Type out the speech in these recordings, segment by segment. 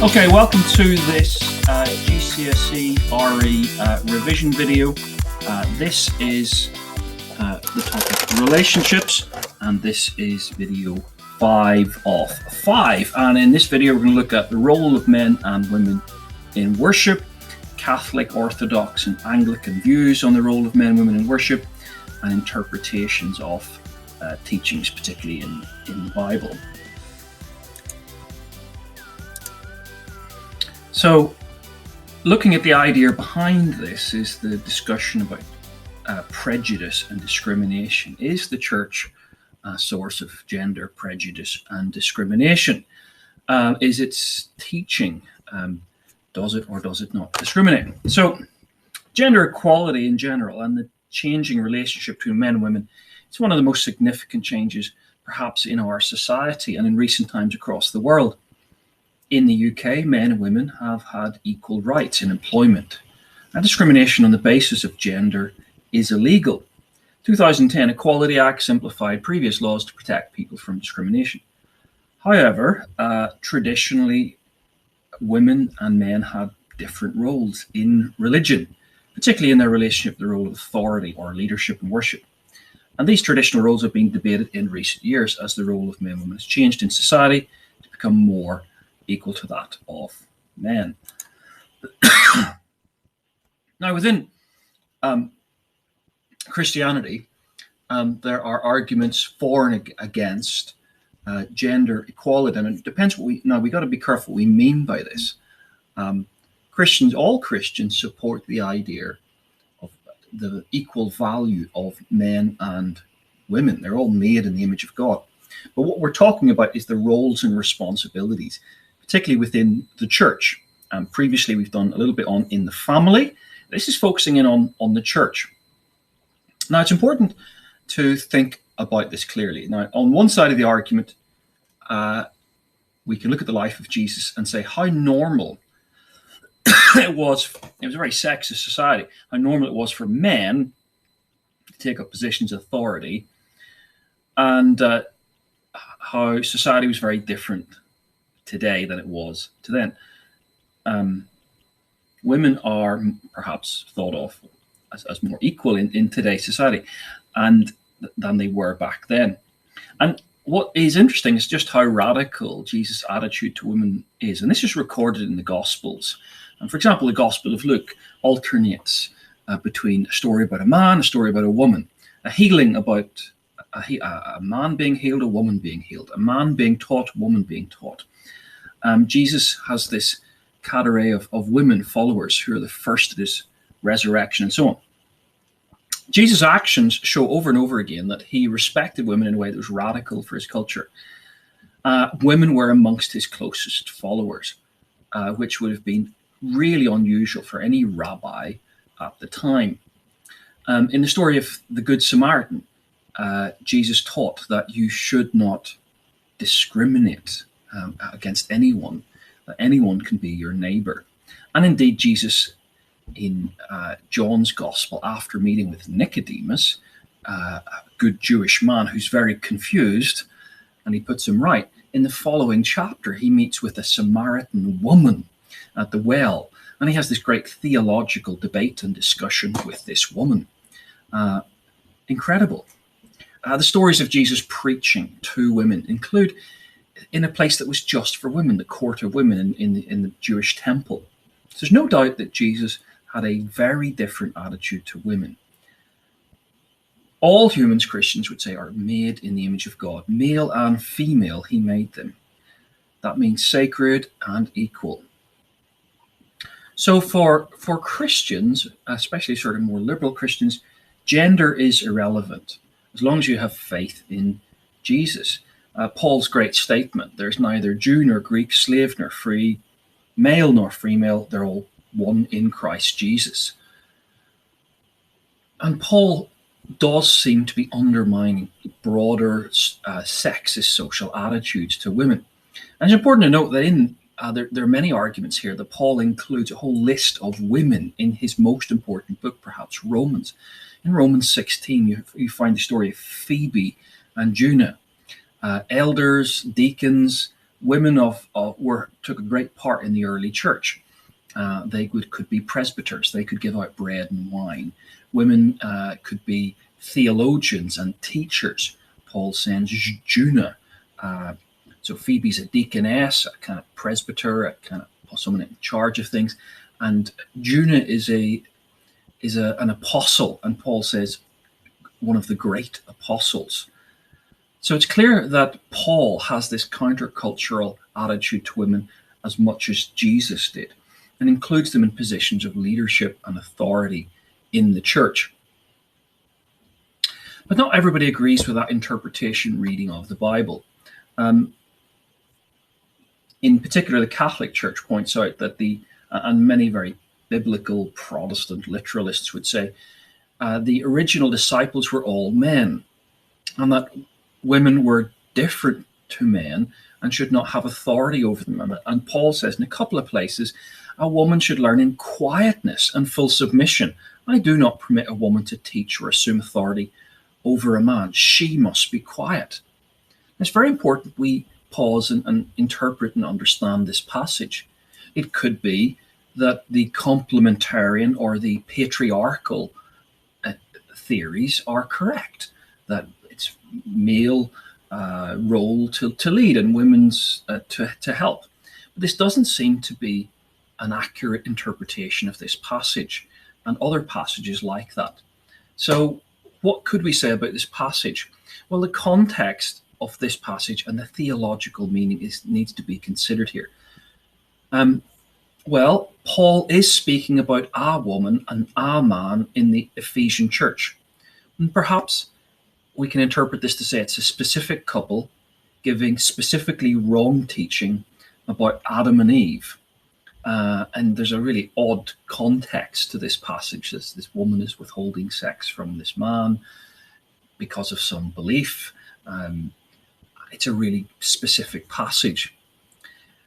Okay, welcome to this GCSE RE revision video. This is the topic relationships, and this is video 5 of 5. And in this video, we're going to look at the role of men and women in worship, Catholic, Orthodox, and Anglican views on the role of men and women in worship, and interpretations of teachings, particularly in the Bible. So, looking at the idea behind this is the discussion about prejudice and discrimination. Is the church a source of gender prejudice and discrimination? Is its teaching, does it or does it not discriminate? So, gender equality in general and the changing relationship between men and women, it's one of the most significant changes perhaps in our society and in recent times across the world. In the UK, men and women have had equal rights in employment, and discrimination on the basis of gender is illegal. 2010 Equality Act simplified previous laws to protect people from discrimination. However, traditionally, women and men had different roles in religion, particularly in their relationship to the role of authority or leadership in worship. And these traditional roles have been debated in recent years as the role of men and women has changed in society to become more equal to that of men. Now, within Christianity, there are arguments for and against gender equality, and it depends what we got to be careful what we mean by this. All Christians support the idea of the equal value of men and women. They're all made in the image of God. But what we're talking about is the roles and responsibilities, particularly within the church. Previously, we've done a little bit in the family. This is focusing in on the church. Now, it's important to think about this clearly. Now, on one side of the argument, we can look at the life of Jesus and say how normal it was a very sexist society, how normal it was for men to take up positions of authority, and how society was very different today than it was to then. Women are perhaps thought of as more equal in today's society and than they were back then. And what is interesting is just how radical Jesus' attitude to women is. And this is recorded in the Gospels. And for example, the Gospel of Luke alternates between a story about a man, a story about a woman, a healing about a man being healed, a woman being healed, a man being taught, a woman being taught. Jesus has this cadre of women followers who are the first at his resurrection and so on. Jesus' actions show over and over again that he respected women in a way that was radical for his culture. Women were amongst his closest followers, which would have been really unusual for any rabbi at the time. In the story of the Good Samaritan, Jesus taught that you should not discriminate against anyone, that anyone can be your neighbor. And indeed, Jesus, in John's Gospel, after meeting with Nicodemus, a good Jewish man who's very confused, and he puts him right, in the following chapter, he meets with a Samaritan woman at the well, and he has this great theological debate and discussion with this woman. Incredible. The stories of Jesus preaching to women include in a place that was just for women, the court of women in the Jewish temple. So there's no doubt that Jesus had a very different attitude to women. All humans, Christians would say, are made in the image of God. Male and female, he made them. That means sacred and equal. So for Christians, especially sort of more liberal Christians, gender is irrelevant as long as you have faith in Jesus. Paul's great statement, there's neither Jew nor Greek, slave nor free, male nor female, they're all one in Christ Jesus. And Paul does seem to be undermining broader sexist social attitudes to women. And it's important to note that there are many arguments here that Paul includes a whole list of women in his most important book, perhaps Romans. In Romans 16, you find the story of Phoebe and Juno, elders, deacons, women took a great part in the early church. They could be presbyters. They could give out bread and wine. Women could be theologians and teachers. Paul sends Juna. So Phoebe's a deaconess, a kind of presbyter, a kind of someone in charge of things. And Juna is an apostle, and Paul says one of the great apostles. So it's clear that Paul has this countercultural attitude to women as much as Jesus did, and includes them in positions of leadership and authority in the church. But not everybody agrees with that interpretation reading of the Bible. In particular, the Catholic Church points out that and many very biblical Protestant literalists would say, the original disciples were all men, and that women were different to men and should not have authority over them. And Paul says in a couple of places, a woman should learn in quietness and full submission. I do not permit a woman to teach or assume authority over a man. She must be quiet. It's very important we pause and interpret and understand this passage. It could be that the complementarian or the patriarchal theories are correct, that it's male role to lead and women's to help. But this doesn't seem to be an accurate interpretation of this passage and other passages like that. So what could we say about this passage? Well, the context of this passage and the theological meaning needs to be considered here. Well, Paul is speaking about a woman and a man in the Ephesian church. And perhaps we can interpret this to say it's a specific couple giving specifically wrong teaching about Adam and Eve. And there's a really odd context to this passage. This woman is withholding sex from this man because of some belief. It's a really specific passage.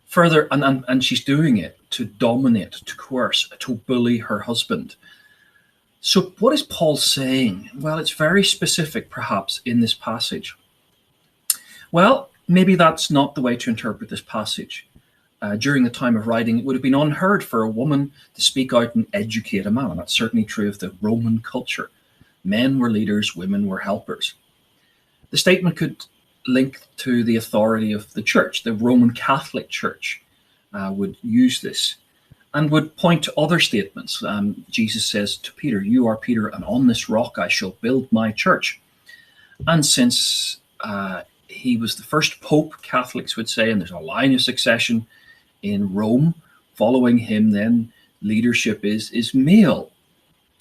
Further, and she's doing it to dominate, to coerce, to bully her husband. So what is Paul saying? Well, it's very specific, perhaps, in this passage. Well, maybe that's not the way to interpret this passage. During the time of writing, it would have been unheard for a woman to speak out and educate a man. And that's certainly true of the Roman culture. Men were leaders, women were helpers. The statement could link to the authority of the church. The Roman Catholic Church would use this and would point to other statements. Jesus says to Peter, "You are Peter, and on this rock I shall build my church." And since he was the first pope, Catholics would say, and there's a line of succession in Rome, following him then leadership is male.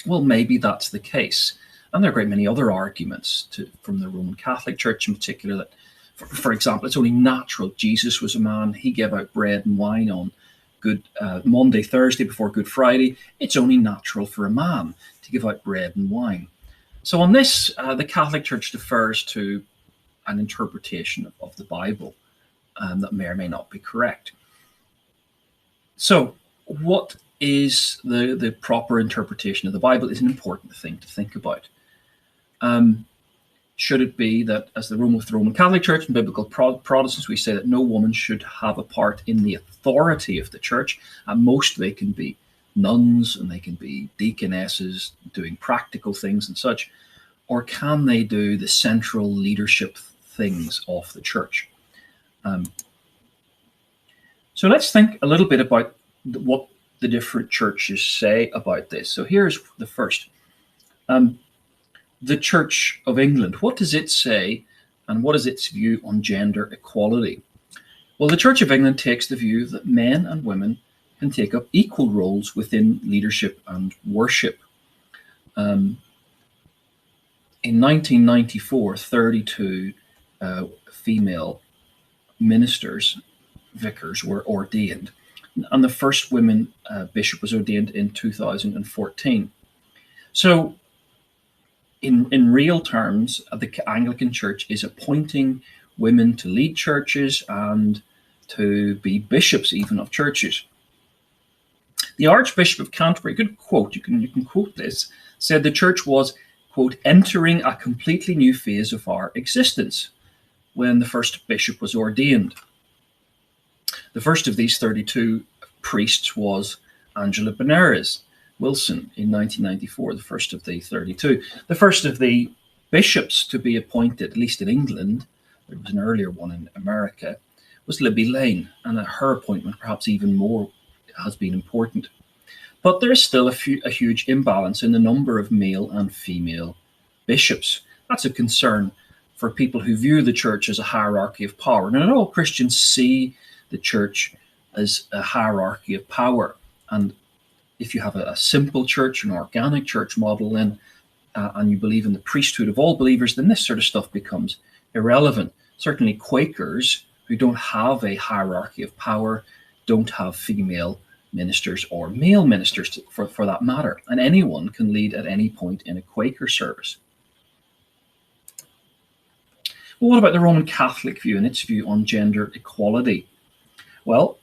Well, maybe that's the case. And there are a great many other arguments from the Roman Catholic Church in particular that, for example, it's only natural. Jesus was a man. He gave out bread and wine on Good Monday, Thursday before Good Friday. It's only natural for a man to give out bread and wine. So on this, the Catholic Church defers to an interpretation of the Bible that may or may not be correct. So what is the proper interpretation of the Bible is an important thing to think about. Should it be that, as the Roman Catholic Church and biblical Protestants, we say that no woman should have a part in the authority of the church? At most, they can be nuns and they can be deaconesses doing practical things and such. Or can they do the central leadership things of the church? So let's think a little bit about what the different churches say about this. So here's the first. The Church of England, what does it say and what is its view on gender equality? Well, the Church of England takes the view that men and women can take up equal roles within leadership and worship. In 1994, 32 female ministers, vicars, were ordained, and the first women bishop was ordained in 2014. So in real terms, the Anglican Church is appointing women to lead churches and to be bishops even of churches. The Archbishop of Canterbury, good quote, you can quote this, said the church was, quote, entering a completely new phase of our existence when the first bishop was ordained. The first of these 32 priests was Angela Benares Wilson in 1994, the first of the 32. The first of the bishops to be appointed, at least in England, there was an earlier one in America, was Libby Lane, and her appointment, perhaps even more, has been important. But there is still a huge imbalance in the number of male and female bishops. That's a concern for people who view the church as a hierarchy of power. Now, not all Christians see the church as a hierarchy of power. And if you have a simple church, an organic church model, then and you believe in the priesthood of all believers, then this sort of stuff becomes irrelevant. Certainly Quakers, who don't have a hierarchy of power, don't have female ministers or male ministers for that matter. And anyone can lead at any point in a Quaker service. Well, what about the Roman Catholic view and its view on gender equality? Well,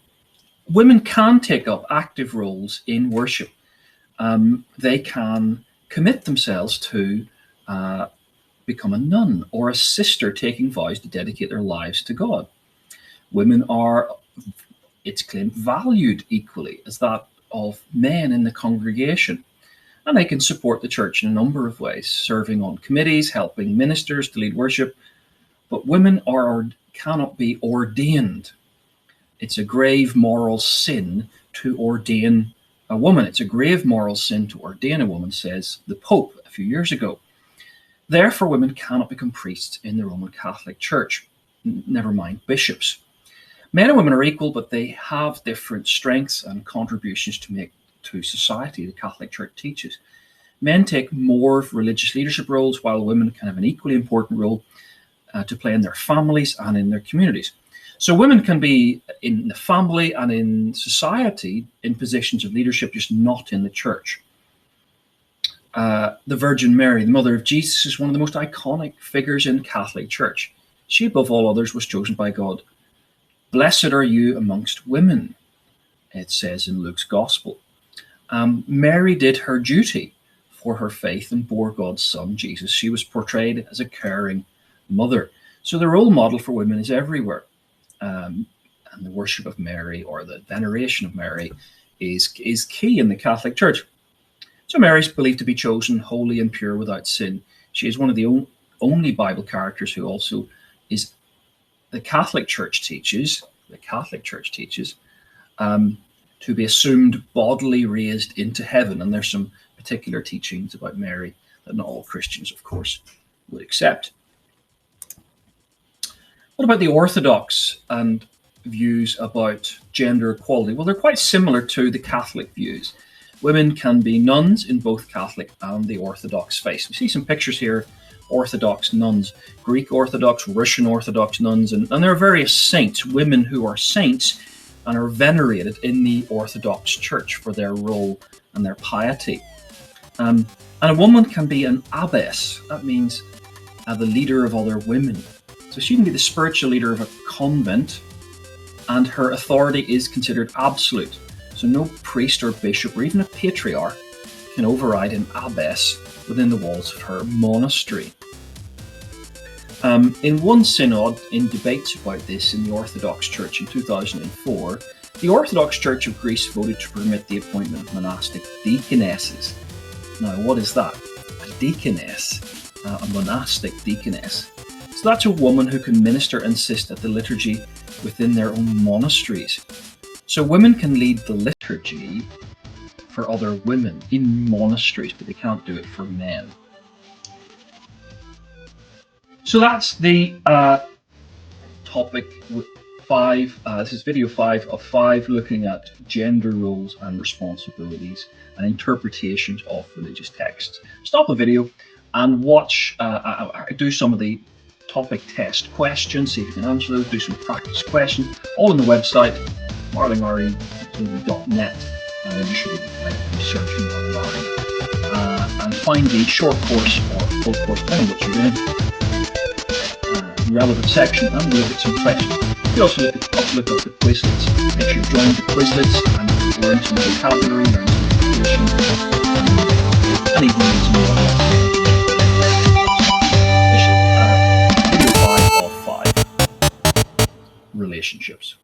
women can take up active roles in worship. They can commit themselves to become a nun or a sister, taking vows to dedicate their lives to God. Women are, it's claimed, valued equally as that of men in the congregation. And they can support the church in a number of ways, serving on committees, helping ministers to lead worship. But women cannot be ordained. It's a grave moral sin to ordain a woman. It's a grave moral sin to ordain a woman, says the Pope a few years ago. Therefore, women cannot become priests in the Roman Catholic Church, never mind bishops. Men and women are equal, but they have different strengths and contributions to make to society, the Catholic Church teaches. Men take more religious leadership roles, while women can have an equally important role to play in their families and in their communities. So women can be in the family and in society in positions of leadership, just not in the church. The Virgin Mary, the mother of Jesus, is one of the most iconic figures in the Catholic Church. She, above all others, was chosen by God. Blessed are you amongst women, it says in Luke's Gospel. Mary did her duty for her faith and bore God's Son, Jesus. She was portrayed as a caring mother. So the role model for women is everywhere. And the worship of Mary, or the veneration of Mary, is key in the Catholic Church. So Mary is believed to be chosen holy and pure without sin. She is one of the only Bible characters who also is, the Catholic Church teaches, to be assumed bodily raised into heaven. And there's some particular teachings about Mary that not all Christians, of course, would accept. What about the Orthodox and views about gender equality? Well, they're quite similar to the Catholic views. Women can be nuns in both Catholic and the Orthodox faith. We see some pictures here, Orthodox nuns, Greek Orthodox, Russian Orthodox nuns, and there are various saints, women who are saints and are venerated in the Orthodox Church for their role and their piety. And a woman can be an abbess. That means the leader of other women. So she can be the spiritual leader of a convent, and her authority is considered absolute. So no priest or bishop or even a patriarch can override an abbess within the walls of her monastery. In one synod, in debates about this in the Orthodox Church in 2004, the Orthodox Church of Greece voted to permit the appointment of monastic deaconesses. Now, what is that? A deaconess, a monastic deaconess. So that's a woman who can minister and assist at the liturgy within their own monasteries. So women can lead the liturgy for other women in monasteries, but they can't do it for men. So that's the topic 5. This is video 5 of 5, looking at gender roles and responsibilities and interpretations of religious texts. Stop the video and watch, do some of the topic test questions, see if you can answer those, do some practice questions, all on the website, marlingre.net, and you should be searching online. And find the short course or full course, depending on what you're doing, relevant section, and look at some questions. You can also look up the Quizlets. Make sure you join the Quizlets and learn some vocabulary, learn some information, and even learn some more. Video 5 of 5. Relationships.